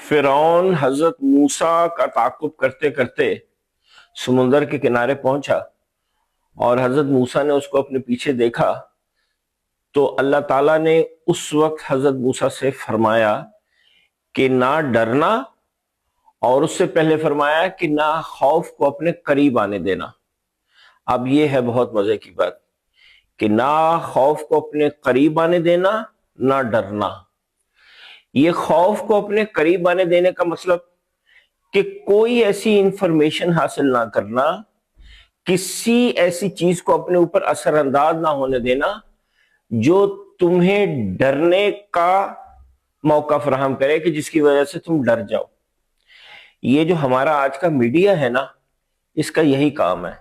फिरौन हजरत मूसा का ताकुब करते करते समुंदर के किनारे पहुंचा और हजरत मूसा ने उसको अपने पीछे देखा तो अल्लाह ताला ने उस वक्त हजरत मूसा से फरमाया कि ना डरना, और उससे पहले फरमाया कि ना खौफ को अपने करीब आने देना। अब ये है बहुत मजे की बात कि ना खौफ को अपने करीब आने देना, ना डरना। ये खौफ को अपने करीब आने देने का मतलब कि कोई ऐसी इंफॉर्मेशन हासिल ना करना, किसी ऐसी चीज को अपने ऊपर असरअंदाज ना होने देना जो तुम्हें डरने का मौका फराहम करे कि जिसकी वजह से तुम डर जाओ। ये जो हमारा आज का मीडिया है ना, इसका यही काम है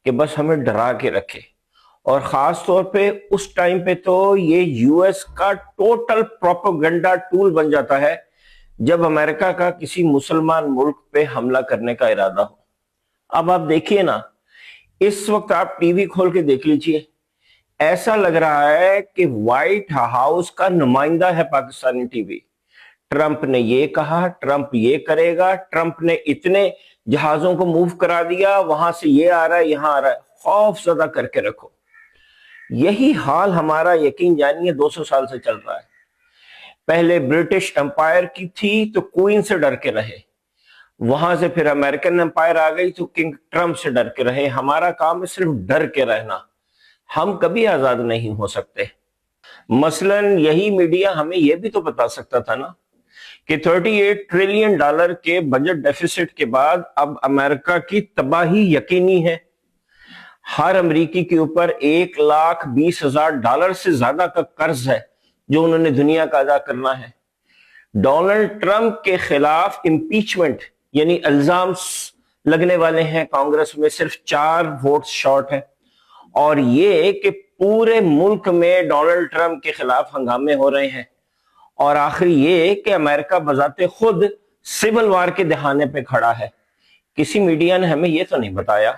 कि बस हमें डरा के रखे। और खास तौर पे उस टाइम पे तो ये यूएस का टोटल प्रोपेगेंडा टूल बन जाता है जब अमेरिका का किसी मुसलमान मुल्क पे हमला करने का इरादा हो। अब आप देखिए ना, इस वक्त आप टीवी खोल के देख लीजिए, ऐसा लग रहा है कि व्हाइट हाउस का नुमाइंदा है पाकिस्तानी टीवी। ट्रंप ने ये कहा, ट्रंप ये करेगा, ट्रंप ने इतने जहाजों को मूव करा दिया, वहां से ये आ रहा है, यहां आ रहा है। खौफ ज़दा करके रखो। यही हाल हमारा, यकीन जानिए, 200 साल से चल रहा है। पहले ब्रिटिश एम्पायर की थी तो क्वीन से डर के रहे, वहां से फिर अमेरिकन एम्पायर आ गई तो किंग ट्रंप से डर के रहे। हमारा काम है सिर्फ डर के रहना, हम कभी आजाद नहीं हो सकते। मसलन यही मीडिया हमें यह भी तो बता सकता था ना कि 38 ट्रिलियन डॉलर के बजट डेफिसिट के बाद अब अमेरिका की तबाही यकीनी है। हर अमरीकी के ऊपर $1,20,000 से ज्यादा का कर्ज है जो उन्होंने दुनिया का अदा करना है। डोनाल्ड ट्रंप के खिलाफ इंपीचमेंट यानी इल्जाम लगने वाले हैं कांग्रेस में, सिर्फ 4 वोट शॉर्ट है। और ये कि पूरे मुल्क में डोनाल्ड ट्रंप के खिलाफ हंगामे हो रहे हैं। और आखिर ये कि अमेरिका बजाते खुद सिविल वार के दहाने पे खड़ा है। किसी मीडिया ने हमें यह तो नहीं बताया